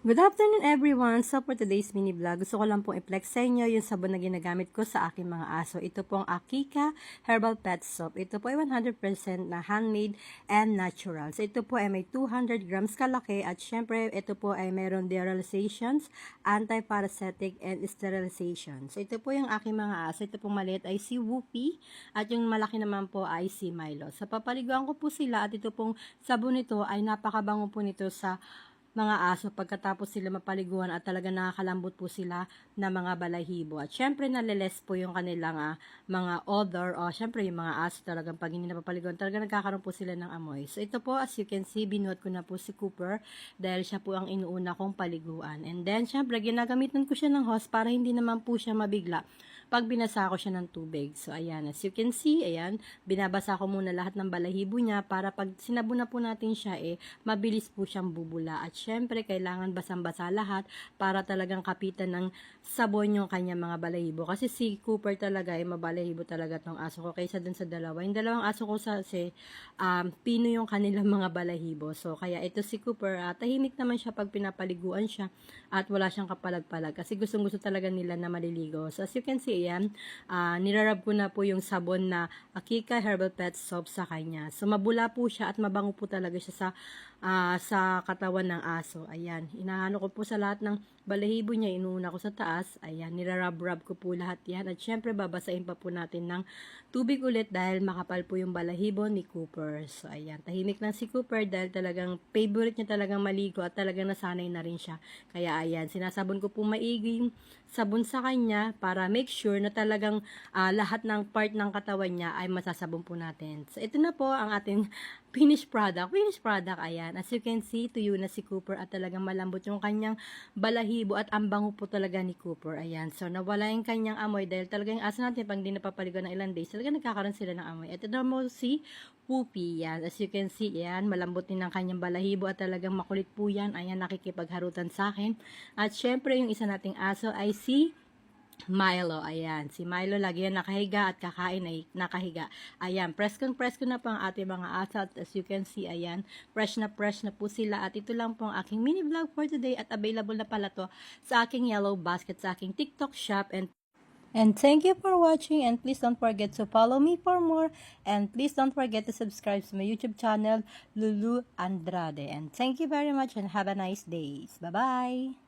Good afternoon everyone! So for today's mini vlog, gusto ko lang pong i-flex sa inyo yung sabon na ginagamit ko sa aking mga aso. Ito pong Akika Herbal Pet Soap. Ito po ay 100% na handmade and natural. So ito po ay may 200 grams kalaki at syempre ito po ay mayroon deralizations, anti-parasitic and sterilization. So ito po yung aking mga aso. Ito pong maliit ay si Whoopi at yung malaki naman po ay si Milo. So papaliguan ko po sila at ito pong sabon nito ay napakabango po nito sa mga aso pagkatapos sila mapaliguan at talaga nakakalambot po sila na mga balahibo. At syempre naliles po yung kanilang mga odor o syempre yung mga aso talagang pag hindi napapaliguan talaga nagkakaroon po sila ng amoy. So ito po as you can see binuhat ko na po si Cooper dahil siya po ang inuuna kong paliguan. And then syempre ginagamitan ko siya ng hose para hindi naman po siya mabigla pag binasa ko siya ng tubig. So ayan as you can see, ayan binabasa ko muna lahat ng balahibo niya para pag sinabo na po natin siya mabilis po siyang bubula. At syempre, kailangan basang-basa lahat para talagang kapitan ng sabon yung kanyang mga balahibo. Kasi si Cooper talaga ay mabalahibo talaga tong aso ko kaysa dun sa dalawa. Yung dalawang aso ko pino yung kanilang mga balahibo. So, kaya ito si Cooper, tahimik naman siya pag pinapaliguan siya at wala siyang kapalag-palag. Kasi gustong-gusto talaga nila na maliligo. So, as you can see, ayan, nirarab ko na po yung sabon na Akika Herbal Pet Soap sa kanya. So, mabula po siya at mabango po talaga siya sa katawan ng aso. Ayan, inahano ko po sa lahat ng balahibo niya, inuuna ko sa taas. Ayan, nirarab-rab ko po lahat yan. At syempre, babasahin pa po natin ng tubig ulit dahil makapal po yung balahibo ni Cooper. So, ayan, tahimik lang si Cooper dahil talagang favorite niya talagang maligo at talagang nasanay na rin siya. Kaya, ayan, sinasabon ko po maiging sabon sa kanya para make sure na talagang lahat ng part ng katawan niya ay masasabon po natin. So, ito na po ang ating finished product. Finished product, ayan. As you can see, tuyo na si Cooper at talagang malambot yung kanyang balahibo at ang bango po talaga ni Cooper. Ayan. So, nawala yung kanyang amoy dahil talagang aso natin pag di napapaligo ng ilang days, talagang nagkakaroon sila ng amoy. Ito na mo si Whoopi. Yan. As you can see, ayan, malambot din ang kanyang balahibo at talagang makulit po yan. Ayan, nakikipagharutan sa akin. At syempre, yung isa nating aso ay si Milo, ayan. Si Milo lagi yan nakahiga at kakain ay nakahiga. Ayan, press ko na po ang ating mga aso. As you can see, ayan, fresh na po sila. At ito lang po ang aking mini vlog for today. At available na pala to sa aking yellow basket, sa aking TikTok shop. And thank you for watching, and please don't forget to follow me for more, and please don't forget to subscribe to my YouTube channel, Lulu Andrade. And thank you very much and have a nice day. Bye-bye!